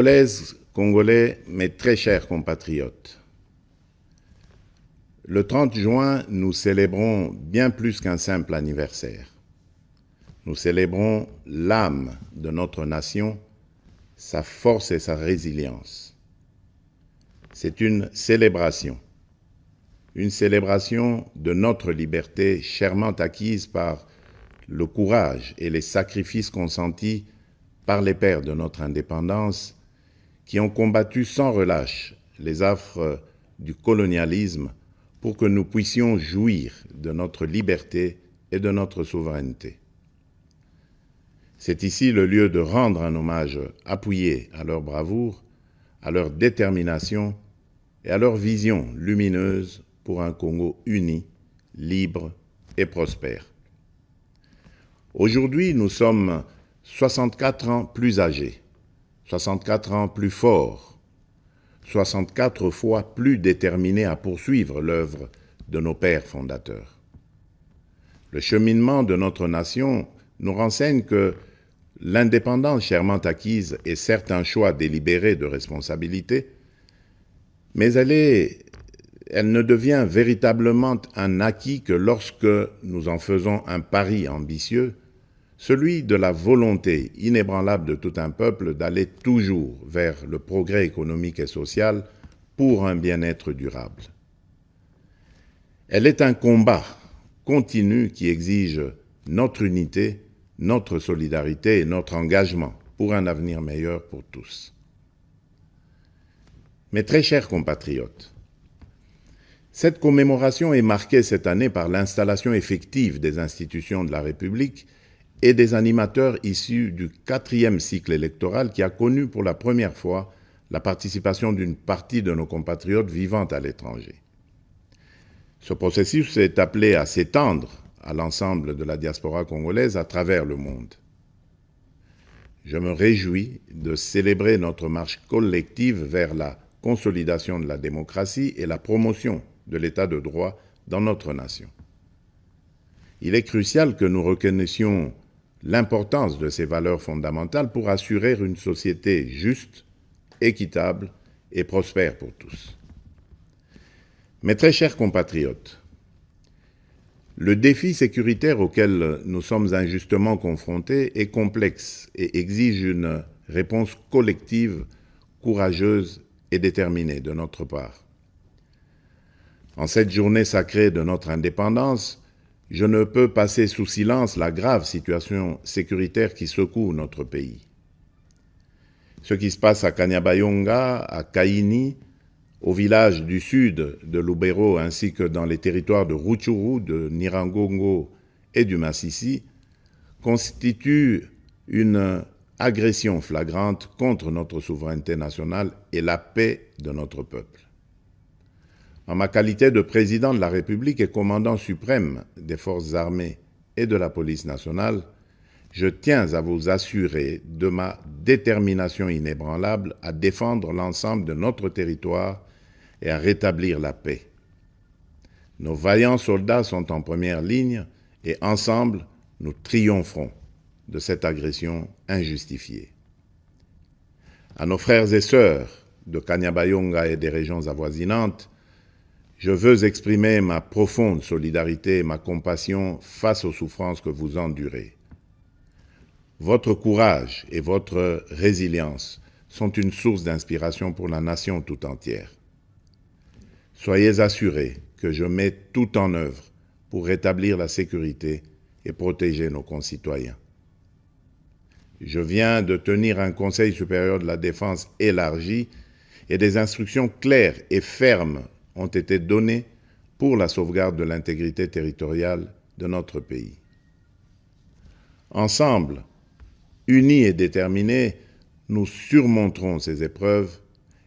Congolaises, Congolais, mes très chers compatriotes, le 30 juin, nous célébrons bien plus qu'un simple anniversaire. Nous célébrons l'âme de notre nation, sa force et sa résilience. C'est une célébration de notre liberté chèrement acquise par le courage et les sacrifices consentis par les pères de notre indépendance qui ont combattu sans relâche les affres du colonialisme pour que nous puissions jouir de notre liberté et de notre souveraineté. C'est ici le lieu de rendre un hommage appuyé à leur bravoure, à leur détermination et à leur vision lumineuse pour un Congo uni, libre et prospère. Aujourd'hui, nous sommes 64 ans plus âgés, 64 ans plus forts, 64 fois plus déterminés à poursuivre l'œuvre de nos pères fondateurs. Le cheminement de notre nation nous renseigne que l'indépendance chèrement acquise est certes un choix délibéré de responsabilité, mais elle ne devient véritablement un acquis que lorsque nous en faisons un pari ambitieux, celui de la volonté inébranlable de tout un peuple d'aller toujours vers le progrès économique et social pour un bien-être durable. Elle est un combat continu qui exige notre unité, notre solidarité et notre engagement pour un avenir meilleur pour tous. Mes très chers compatriotes, cette commémoration est marquée cette année par l'installation effective des institutions de la République et des animateurs issus du 4e cycle électoral qui a connu pour la première fois la participation d'une partie de nos compatriotes vivant à l'étranger. Ce processus est appelé à s'étendre à l'ensemble de la diaspora congolaise à travers le monde. Je me réjouis de célébrer notre marche collective vers la consolidation de la démocratie et la promotion de l'état de droit dans notre nation. Il est crucial que nous reconnaissions l'importance de ces valeurs fondamentales pour assurer une société juste, équitable et prospère pour tous. Mes très chers compatriotes, le défi sécuritaire auquel nous sommes injustement confrontés est complexe et exige une réponse collective, courageuse et déterminée de notre part. En cette journée sacrée de notre indépendance, je ne peux passer sous silence la grave situation sécuritaire qui secoue notre pays. Ce qui se passe à Kanyabayonga, à Kaini, au village du sud de Lubero ainsi que dans les territoires de Rutshuru, de Nyiragongo et du Masisi, constitue une agression flagrante contre notre souveraineté nationale et la paix de notre peuple. En ma qualité de président de la République et commandant suprême des forces armées et de la police nationale, je tiens à vous assurer de ma détermination inébranlable à défendre l'ensemble de notre territoire et à rétablir la paix. Nos vaillants soldats sont en première ligne et ensemble, nous triompherons de cette agression injustifiée. À nos frères et sœurs de Kanyabayonga et des régions avoisinantes, je veux exprimer ma profonde solidarité et ma compassion face aux souffrances que vous endurez. Votre courage et votre résilience sont une source d'inspiration pour la nation tout entière. Soyez assurés que je mets tout en œuvre pour rétablir la sécurité et protéger nos concitoyens. Je viens de tenir un Conseil supérieur de la défense élargi et des instructions claires et fermes ont été données pour la sauvegarde de l'intégrité territoriale de notre pays. Ensemble, unis et déterminés, nous surmonterons ces épreuves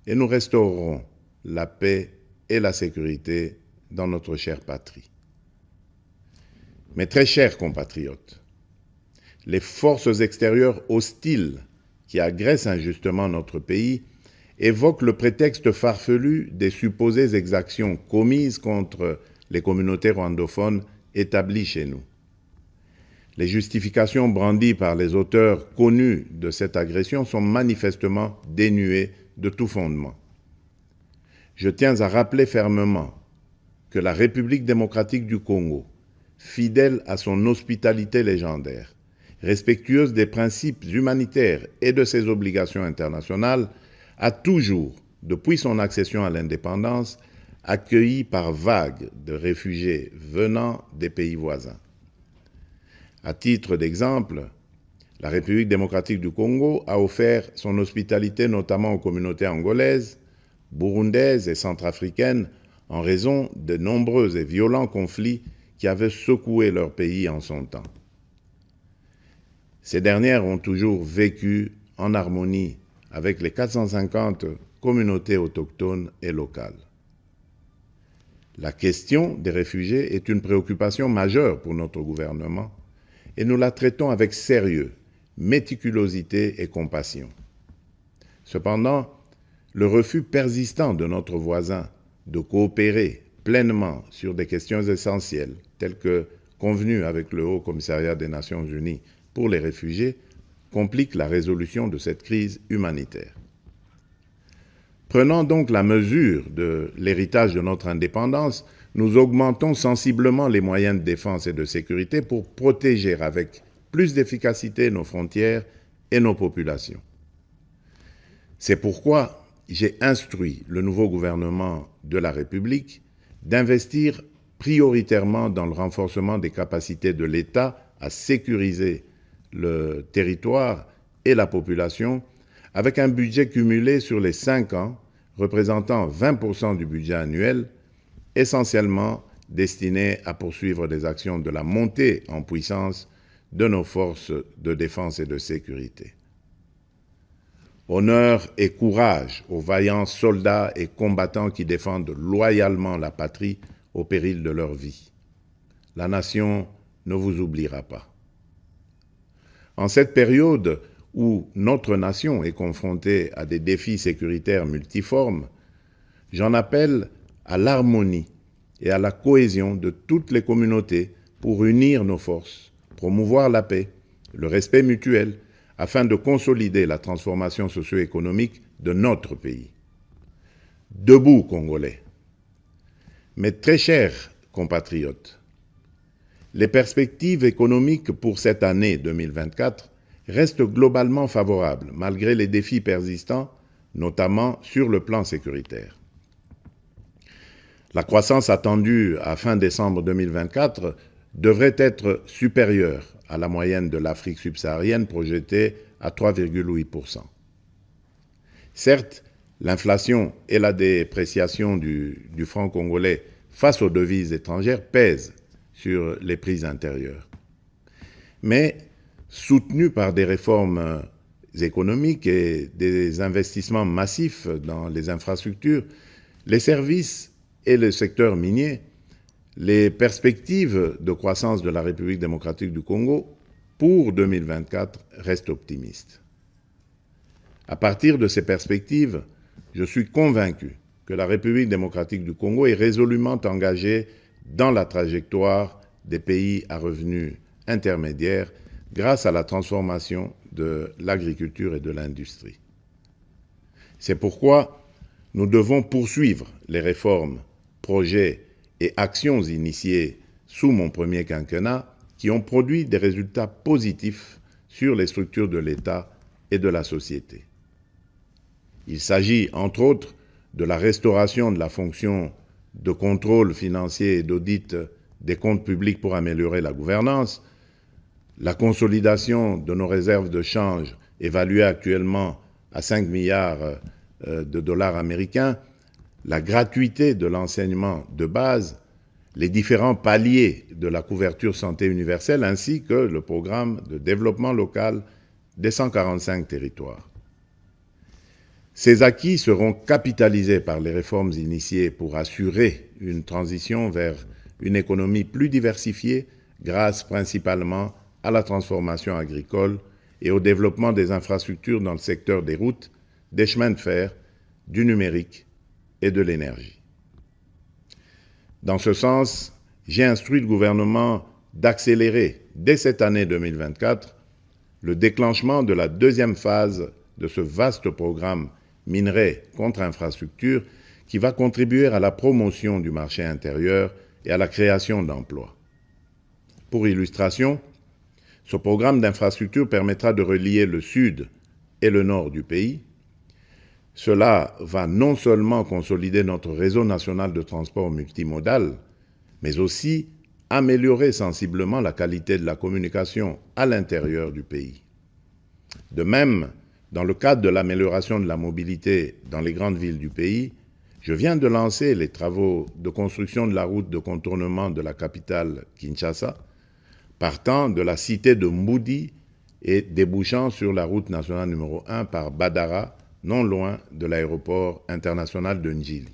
et nous restaurerons la paix et la sécurité dans notre chère patrie. Mes très chers compatriotes, les forces extérieures hostiles qui agressent injustement notre pays évoquent le prétexte farfelu des supposées exactions commises contre les communautés rwandophones établies chez nous. Les justifications brandies par les auteurs connus de cette agression sont manifestement dénuées de tout fondement. Je tiens à rappeler fermement que la République démocratique du Congo, fidèle à son hospitalité légendaire, respectueuse des principes humanitaires et de ses obligations internationales, a toujours, depuis son accession à l'indépendance, accueilli par vagues de réfugiés venant des pays voisins. À titre d'exemple, la République démocratique du Congo a offert son hospitalité notamment aux communautés angolaises, burundaises et centrafricaines en raison de nombreux et violents conflits qui avaient secoué leur pays en son temps. Ces dernières ont toujours vécu en harmonie avec les 450 communautés autochtones et locales. La question des réfugiés est une préoccupation majeure pour notre gouvernement et nous la traitons avec sérieux, méticulosité et compassion. Cependant, le refus persistant de notre voisin de coopérer pleinement sur des questions essentielles, telles que convenues avec le Haut Commissariat des Nations Unies pour les réfugiés, complique la résolution de cette crise humanitaire. Prenant donc la mesure de l'héritage de notre indépendance, nous augmentons sensiblement les moyens de défense et de sécurité pour protéger avec plus d'efficacité nos frontières et nos populations. C'est pourquoi j'ai instruit le nouveau gouvernement de la République d'investir prioritairement dans le renforcement des capacités de l'État à sécuriser le territoire et la population, avec un budget cumulé sur les 5 ans représentant 20% du budget annuel, essentiellement destiné à poursuivre des actions de la montée en puissance de nos forces de défense et de sécurité. Honneur et courage aux vaillants soldats et combattants qui défendent loyalement la patrie au péril de leur vie. La nation ne vous oubliera pas. En cette période où notre nation est confrontée à des défis sécuritaires multiformes, j'en appelle à l'harmonie et à la cohésion de toutes les communautés pour unir nos forces, promouvoir la paix, le respect mutuel, afin de consolider la transformation socio-économique de notre pays. Debout, Congolais. Mes très chers compatriotes, les perspectives économiques pour cette année 2024 restent globalement favorables, malgré les défis persistants, notamment sur le plan sécuritaire. La croissance attendue à fin décembre 2024 devrait être supérieure à la moyenne de l'Afrique subsaharienne projetée à 3,8%. Certes, l'inflation et la dépréciation du franc congolais face aux devises étrangères pèsent sur les prix intérieurs. Mais, soutenus par des réformes économiques et des investissements massifs dans les infrastructures, les services et le secteur minier, les perspectives de croissance de la République démocratique du Congo pour 2024 restent optimistes. À partir de ces perspectives, je suis convaincu que la République démocratique du Congo est résolument engagée dans la trajectoire des pays à revenus intermédiaires grâce à la transformation de l'agriculture et de l'industrie. C'est pourquoi nous devons poursuivre les réformes, projets et actions initiées sous mon premier quinquennat qui ont produit des résultats positifs sur les structures de l'État et de la société. Il s'agit, entre autres, de la restauration de la fonction de contrôle financier et d'audit des comptes publics pour améliorer la gouvernance, la consolidation de nos réserves de change évaluées actuellement à 5 milliards de dollars américains, la gratuité de l'enseignement de base, les différents paliers de la couverture santé universelle ainsi que le programme de développement local des 145 territoires. Ces acquis seront capitalisés par les réformes initiées pour assurer une transition vers une économie plus diversifiée grâce principalement à la transformation agricole et au développement des infrastructures dans le secteur des routes, des chemins de fer, du numérique et de l'énergie. Dans ce sens, j'ai instruit le gouvernement d'accélérer dès cette année 2024 le déclenchement de la deuxième phase de ce vaste programme minerai contre infrastructure qui va contribuer à la promotion du marché intérieur et à la création d'emplois. Pour illustration, ce programme d'infrastructure permettra de relier le sud et le nord du pays. Cela va non seulement consolider notre réseau national de transport multimodal, mais aussi améliorer sensiblement la qualité de la communication à l'intérieur du pays. De même, dans le cadre de l'amélioration de la mobilité dans les grandes villes du pays, je viens de lancer les travaux de construction de la route de contournement de la capitale Kinshasa, partant de la cité de Mboudi et débouchant sur la route nationale numéro 1 par Badara, non loin de l'aéroport international de Njili.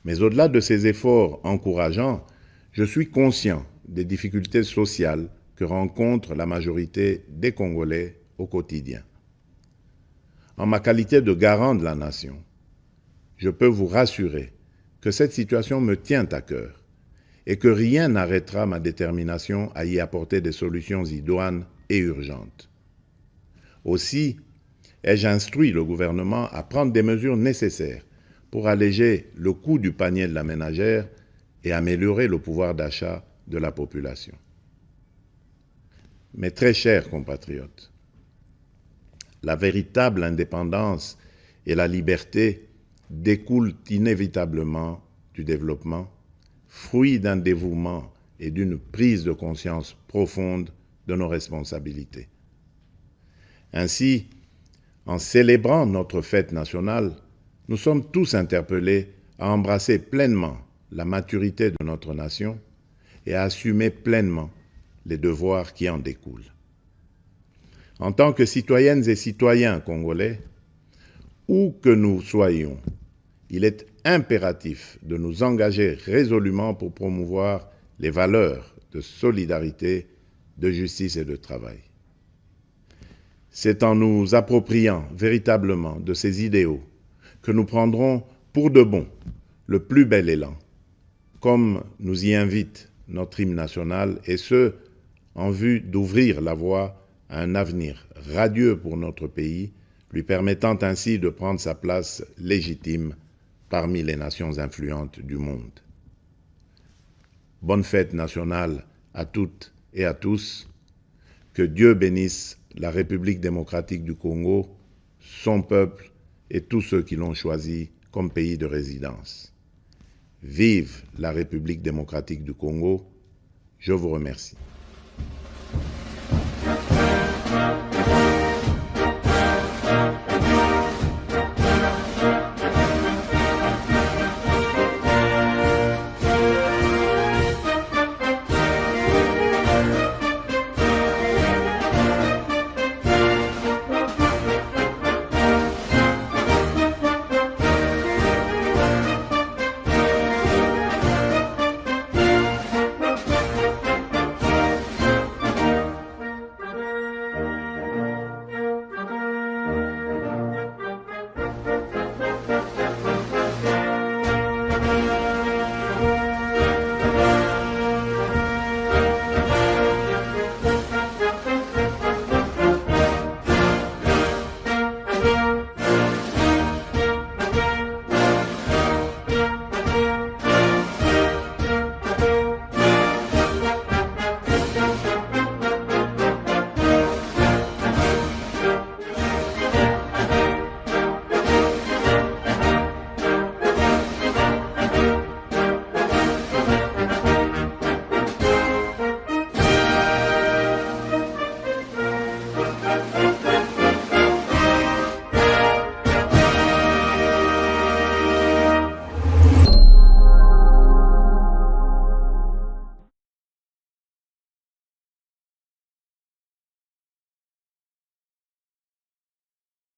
Mais au-delà de ces efforts encourageants, je suis conscient des difficultés sociales que rencontre la majorité des Congolais au quotidien. En ma qualité de garant de la nation, je peux vous rassurer que cette situation me tient à cœur et que rien n'arrêtera ma détermination à y apporter des solutions idoines et urgentes. Aussi, ai-je instruit le gouvernement à prendre des mesures nécessaires pour alléger le coût du panier de la ménagère et améliorer le pouvoir d'achat de la population. Mes très chers compatriotes, la véritable indépendance et la liberté découlent inévitablement du développement, fruit d'un dévouement et d'une prise de conscience profonde de nos responsabilités. Ainsi, en célébrant notre fête nationale, nous sommes tous interpellés à embrasser pleinement la maturité de notre nation et à assumer pleinement les devoirs qui en découlent. En tant que citoyennes et citoyens congolais, où que nous soyons, il est impératif de nous engager résolument pour promouvoir les valeurs de solidarité, de justice et de travail. C'est en nous appropriant véritablement de ces idéaux que nous prendrons pour de bon le plus bel élan, comme nous y invite notre hymne national, et ce, en vue d'ouvrir la voie à un avenir radieux pour notre pays, lui permettant ainsi de prendre sa place légitime parmi les nations influentes du monde. Bonne fête nationale à toutes et à tous. Que Dieu bénisse la République démocratique du Congo, son peuple et tous ceux qui l'ont choisi comme pays de résidence. Vive la République démocratique du Congo. Je vous remercie.